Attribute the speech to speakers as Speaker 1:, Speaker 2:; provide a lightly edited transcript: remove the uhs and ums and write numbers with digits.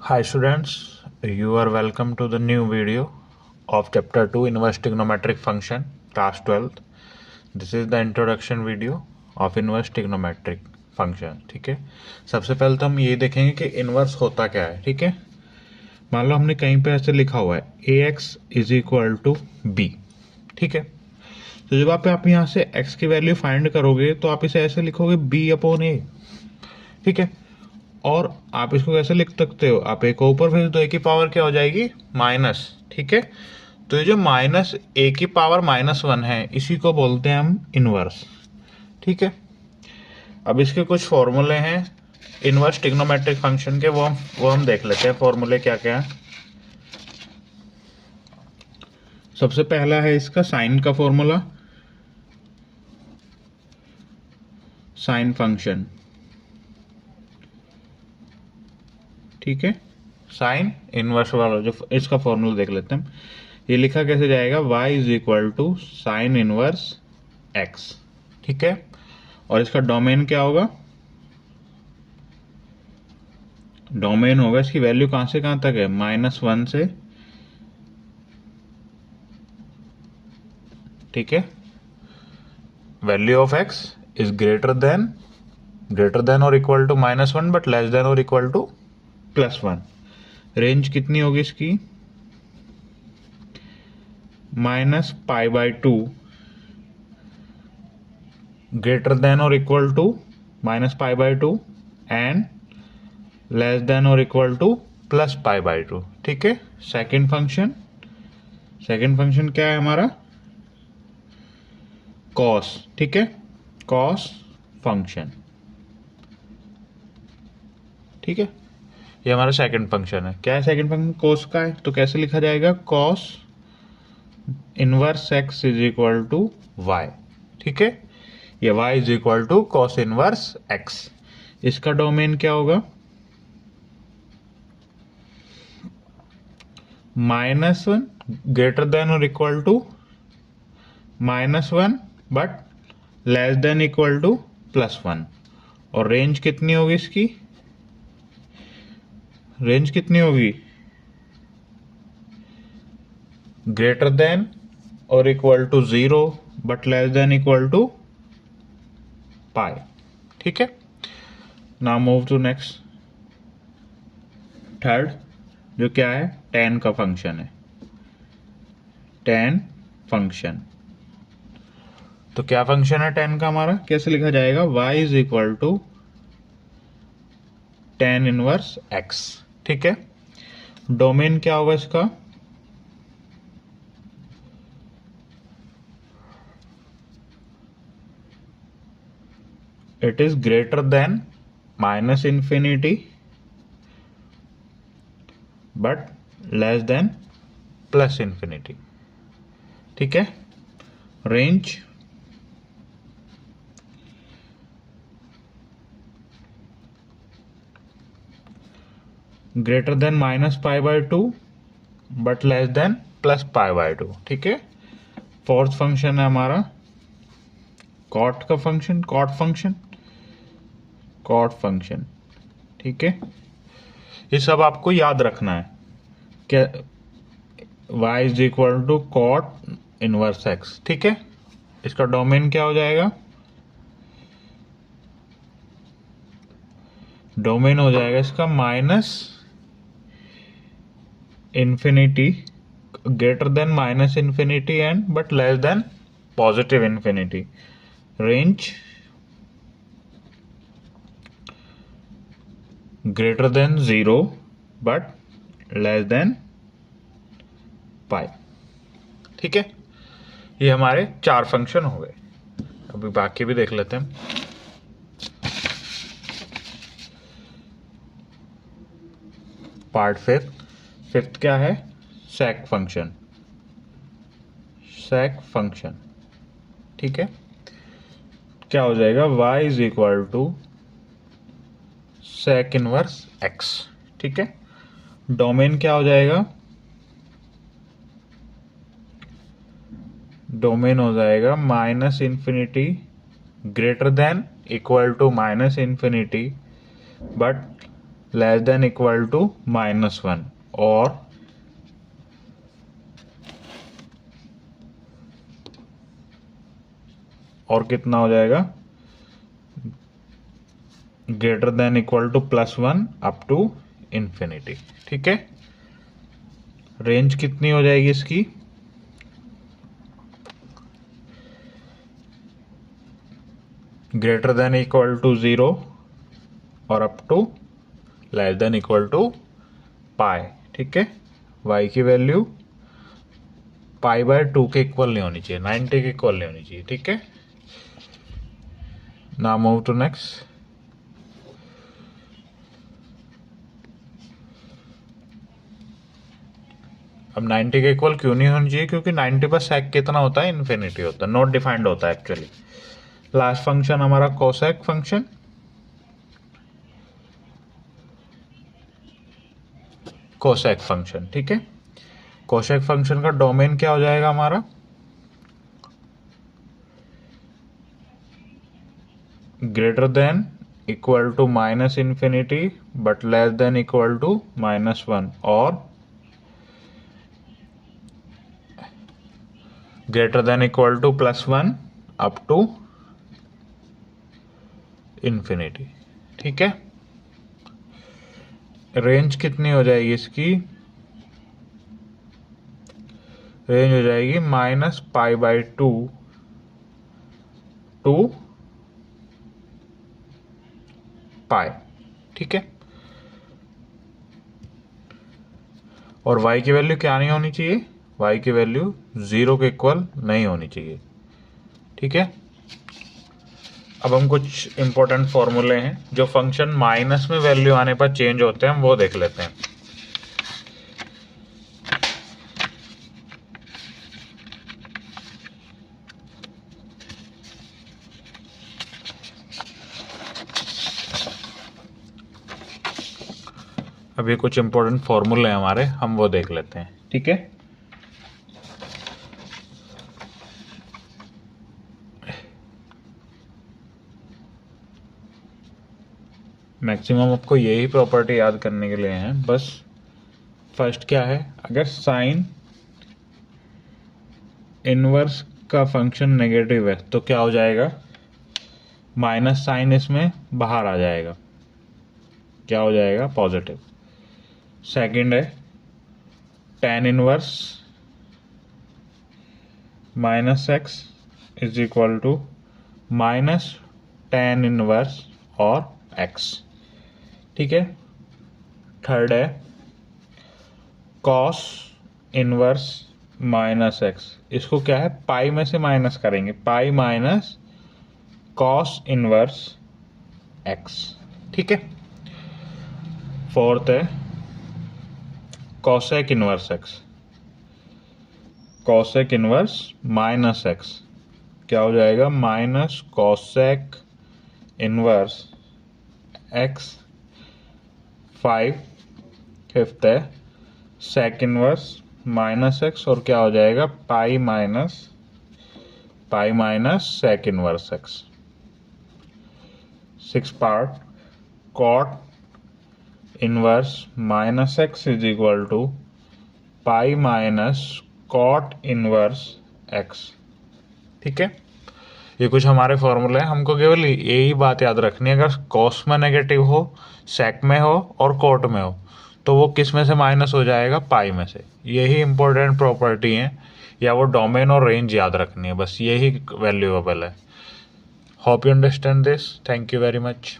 Speaker 1: Hi students, you are welcome to the new video of chapter 2 inverse trigonometric function class 12th. This is the introduction video of inverse trigonometric function. ठीक है, सबसे पहले तो हम ये देखेंगे कि इनवर्स होता क्या है. ठीक है, मान लो हमने कहीं पे ऐसे लिखा हुआ है ax is equal to b. ठीक है, तो जब आप यहाँ से x की वैल्यू फाइंड करोगे तो आप इसे ऐसे लिखोगे b अपॉन a. ठीक है, और आप इसको कैसे लिख सकते हो, आप ए को ऊपर भेज दो, ए की पावर क्या हो जाएगी माइनस. ठीक है, तो ये जो माइनस ए की पावर -1 है इसी को बोलते हैं हम इनवर्स. ठीक है, अब इसके कुछ फॉर्मूले हैं इनवर्स ट्रिग्नोमेट्रिक फंक्शन के, वो हम देख लेते हैं फॉर्मूले क्या क्या है. सबसे पहला है इसका साइन का फॉर्मूला, साइन फंक्शन. ठीक है, साइन इनवर्स वाला जो इसका फॉर्मूला देख लेते हैं. ये लिखा कैसे जाएगा, y is equal to sine inverse x. ठीक है, और इसका डोमेन क्या होगा, डोमेन होगा इसकी वैल्यू कहां से कहां तक है, -1 से. ठीक है, value of x is greater than और equal to -1 but less than और इक्वल टू +1. रेंज कितनी होगी इसकी, -π/2 ग्रेटर देन और equal to -π/2 and less than और इक्वल टू +π/2. ठीक है, सेकंड फंक्शन क्या है हमारा, कॉस. ठीक है, कॉस फंक्शन. ठीक है, ये हमारा सेकंड फंक्शन है. क्या है सेकंड फंक्शन, कॉस का है, तो कैसे लिखा जाएगा, cos inverse x is equal to y. ठीक है, ये y is equal to cos inverse x. इसका डोमेन क्या होगा, -1 ग्रेटर देन और equal to -1 but less than equal to +1. और रेंज कितनी होगी इसकी, रेंज कितनी होगी, ग्रेटर देन और equal to 0 but less than equal to pi. ठीक है, now move to next third, जो क्या है, tan का फंक्शन है. tan फंक्शन, तो क्या फंक्शन है tan का हमारा, कैसे लिखा जाएगा, y is equal to tan inverse x. ठीक है, डोमेन क्या होगा इसका, it is greater than -∞ but less than +∞. ठीक है, range greater than -π/2 but less than +π/2. ठीक है, फोर्थ फंक्शन है हमारा कॉट का फंक्शन, कॉट फंक्शन. ठीक है, ये सब आपको याद रखना है. क्या, y is equal to cot inverse x. ठीक है, इसका डोमेन क्या हो जाएगा, डोमेन हो जाएगा इसका -∞ greater than -∞ and but less than +∞. Range greater than 0 but less than pi. ठीक है, ये हमारे 4 फंक्शन हो गए. अभी बाकी भी देख लेते हैं. पार्ट फिफ्थ क्या है, सेक फंक्शन. ठीक है, क्या हो जाएगा, y is equal to sec inverse x. ठीक है, डोमेन क्या हो जाएगा, डोमेन हो जाएगा -∞ greater than equal to -∞ but less than equal to -1 और कितना हो जाएगा, greater than equal to +1 up to infinity. ठीक है, रेंज कितनी हो जाएगी इसकी, ग्रेटर देन इक्वल टू 0 और up to less than equal to pi. ठीक है, y की वैल्यू π/2 के इक्वल नहीं होनी चाहिए, 90 के इक्वल नहीं होनी चाहिए। ठीक है, नाउ मूव टू नेक्स्ट। अब 90 के इक्वल क्यों नहीं होनी चाहिए, क्योंकि 90 पर सेक कितना होता है, इन्फिनिटी होता है, नॉट डिफाइंड होता है एक्चुअली। लास्ट फंक्शन हमारा कोसेक फंक्शन, कोसेक फंक्शन। ठीक है, कोसेक फंक्शन का डोमेन क्या हो जाएगा हमारा, greater than equal to -infinity but less than equal to -1 और greater than equal to +1 up to infinity. ठीक है, रेंज कितनी हो जाएगी इसकी, रेंज हो जाएगी -π/2 टू पाई। ठीक है, और y की वैल्यू क्या नहीं होनी चाहिए, y की वैल्यू 0 के इक्वल नहीं होनी चाहिए। ठीक है, अब हम कुछ इंपॉर्टेंट फॉर्मूले हैं जो फंक्शन माइनस में वैल्यू आने पर चेंज होते हैं, हम वो देख लेते हैं। अब ये कुछ इंपॉर्टेंट फॉर्मूले हैं हमारे, हम वो देख लेते हैं। ठीक है, मैक्सिमम आपको यही प्रॉपर्टी याद करने के लिए है बस। फर्स्ट क्या है, अगर साइन इनवर्स का फंक्शन नेगेटिव है तो क्या हो जाएगा, माइनस साइन इसमें बाहर आ जाएगा, क्या हो जाएगा, पॉजिटिव। सेकंड है tan inverse -x is equal to -tan inverse और x। ठीक है, थर्ड है cos इनवर्स -x, इसको क्या है, पाई में से माइनस करेंगे, pi minus cos inverse x। ठीक है, फोर्थ है cosec inverse x, cosec inverse -x, क्या हो जाएगा, -cosec इनवर्स x 5। फिफ्थ है sec इनवर्स -x और क्या हो जाएगा, pi minus sec inverse x। Six part cot inverse -x is equal to pi minus cot inverse x। ठीक है, ये कुछ हमारे फॉर्मूले हैं, हमको केवल यही बात याद रखनी है, अगर cos में नेगेटिव हो, sec में हो और cot में हो तो वो किस में से माइनस हो जाएगा, पाई में से। यही इंपॉर्टेंट प्रॉपर्टी है, या वो डोमेन और रेंज याद रखनी है, बस यही वैल्यूएबल है। Hope you understand this, thank you very much.